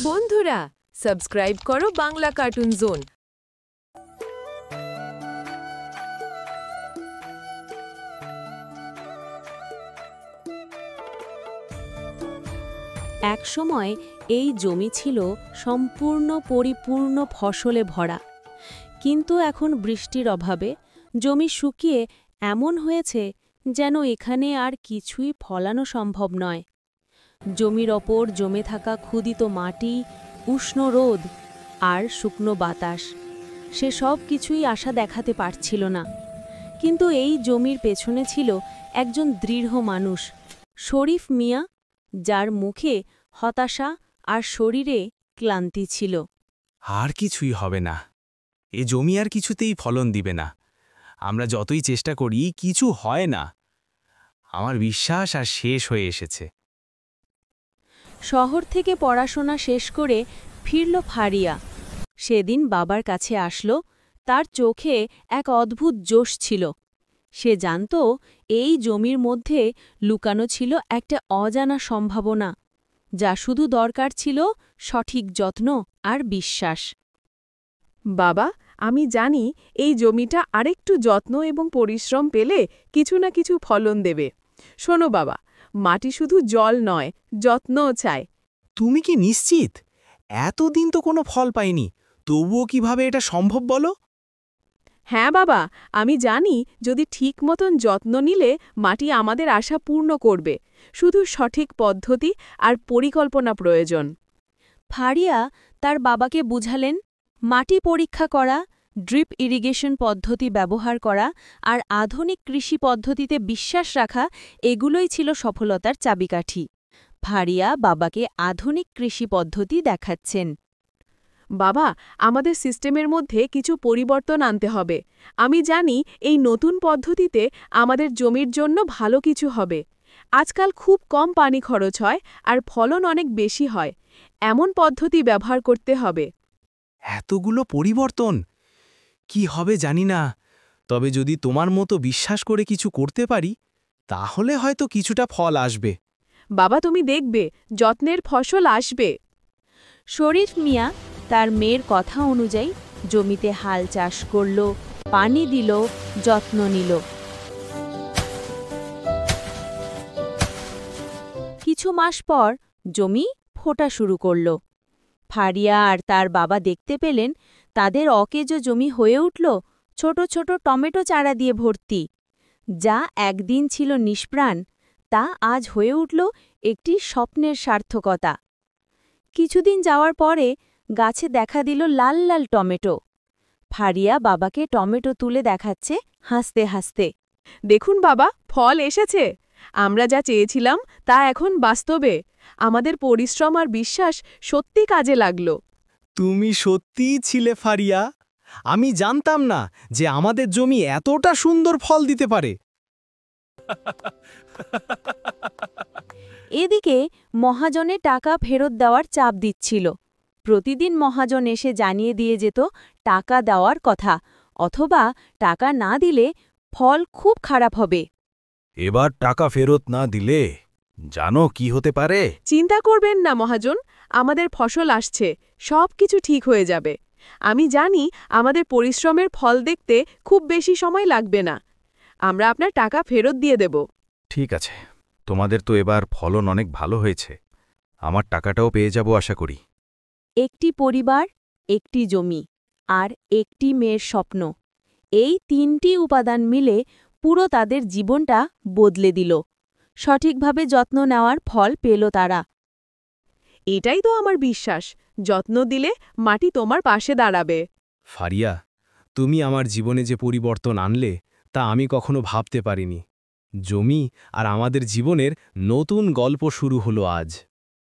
বন্ধুরা সাবস্ক্রাইব করো Bangla cartoon zone. এক সময় এই জমি ছিল সম্পূর্ণ পরিপূর্ণ ফসলে ভরা, কিন্তু এখন বৃষ্টির অভাবে জমি শুকিয়ে এমন হয়েছে যেন এখানে আর কিছুই ফলানো সম্ভব নয়। জমির ওপর জমে থাকা ক্ষুদিত মাটি, উষ্ণ রোদ আর শুকনো বাতাস, সে সব কিছুই আশা দেখাতে পারছিল না। কিন্তু এই জমির পেছনে ছিল একজন দৃঢ় মানুষ, শরীফ মিয়া, যার মুখে হতাশা আর শরীরে ক্লান্তি ছিল। আর কিছুই হবে না, এ জমি আর কিছুতেই ফলন দিবে না। আমরা যতই চেষ্টা করি কিছু হয় না। আমার বিশ্বাস আর শেষ হয়ে এসেছে। শহর থেকে পড়াশোনা শেষ করে ফিরল ফারিয়া। সেদিন বাবার কাছে আসলো, তার চোখে এক অদ্ভুত জোশ ছিল। সে জানত এই জমির মধ্যে লুকানো ছিল একটা অজানা সম্ভাবনা, যা শুধু দরকার ছিল সঠিক যত্ন আর বিশ্বাস। বাবা, আমি জানি এই জমিটা আরেকটু যত্ন এবং পরিশ্রম পেলে কিছু না কিছু ফলন দেবে। শোনো বাবা, মাটি শুধু জল নয়, যত্নও চায়। তুমি কি নিশ্চিত? এতদিন তো কোনো ফল পাইনি, তবুও কিভাবে এটা সম্ভব বলো? হ্যাঁ বাবা, আমি জানি যদি ঠিক মতন যত্ন নিলে মাটি আমাদের আশা পূর্ণ করবে। শুধু সঠিক পদ্ধতি আর পরিকল্পনা প্রয়োজন। ফারিয়া তার বাবাকে বুঝালেন, মাটি পরীক্ষা করা, ড্রিপ ইরিগেশন পদ্ধতি ব্যবহার করা আর আধুনিক কৃষি পদ্ধতিতে বিশ্বাস রাখা, এগুলোই ছিল সফলতার চাবিকাঠি। ফারিয়া বাবাকে আধুনিক কৃষি পদ্ধতি দেখাচ্ছেন। বাবা, আমাদের সিস্টেমের মধ্যে কিছু পরিবর্তন আনতে হবে। আমি জানি এই নতুন পদ্ধতিতে আমাদের জমির জন্য ভালো কিছু হবে। আজকাল খুব কম পানি খরচ হয় আর ফলন অনেক বেশি হয়। এমন পদ্ধতি ব্যবহার করতে হবে। এতগুলো পরিবর্তন কি হবে জানি না, তবে যদি তোমার মতো বিশ্বাস করে কিছু করতে পারি, তাহলে হয়তো কিছুটা ফল আসবে। বাবা, তুমি দেখবে যত্নের ফসল আসবে। শরীফ মিয়া তার মেয়ের কথা অনুযায়ী জমিতে হাল চাষ করল, পানি দিল, যত্ন নিল। কিছু মাস পর জমি ফোটা শুরু করল। ফারিয়া আর তার বাবা দেখতে পেলেন তাদের অকেজো জমি হয়ে উঠল ছোট ছোট টমেটো চারা দিয়ে ভর্তি। যা একদিন ছিল নিষ্প্রাণ, তা আজ হয়ে উঠল একটি স্বপ্নের সার্থকতা। কিছুদিন যাওয়ার পরে গাছে দেখা দিল লাল লাল টমেটো। ফারিয়া বাবাকে টমেটো তুলে দেখাচ্ছে হাসতে হাসতে। দেখুন বাবা, ফল এসেছে। আমরা যা চেয়েছিলাম তা এখন বাস্তবে। আমাদের পরিশ্রম আর বিশ্বাস সত্যি কাজে লাগলো। তুমি সত্যিই ছিলে ফারিয়া। আমি জানতাম না যে আমাদের জমি এতটা সুন্দর ফল দিতে পারে। এদিকে মহাজনে টাকা ফেরত দেওয়ার চাপ দিচ্ছিল। প্রতিদিন মহাজন এসে জানিয়ে দিয়ে যেত টাকা দেওয়ার কথা, অথবা টাকা না দিলে ফল খুব খারাপ হবে। এবার টাকা ফেরত না দিলে জানো কি হতে পারে? চিন্তা করবেন না মহাজন, আমাদের ফসল আসছে, সব কিছু ঠিক হয়ে যাবে। আমি জানি আমাদের পরিশ্রমের ফল দেখতে খুব বেশি সময় লাগবে না। আমরা আপনার টাকা ফেরত দিয়ে দেব। ঠিক আছে, তোমাদের তো এবার ফলন অনেক ভালো হয়েছে। আমার টাকাটাও পেয়ে যাব আশা করি। একটি পরিবার, একটি জমি আর একটি মেয়ের স্বপ্ন, এই তিনটি উপাদান মিলে পুরো তাদের জীবনটা বদলে দিল। সঠিকভাবে যত্ন নেওয়ার ফল পেল তারা। এটাই তো আমার বিশ্বাস, যত্ন দিলে মাটি তোমার পাশে দাঁড়াবে। ফারিয়া, তুমি আমার জীবনে যে পরিবর্তন আনলে তা আমি কখনো ভাবতে পারিনি। জমি আর আমাদের জীবনের নতুন গল্প শুরু হলো আজ।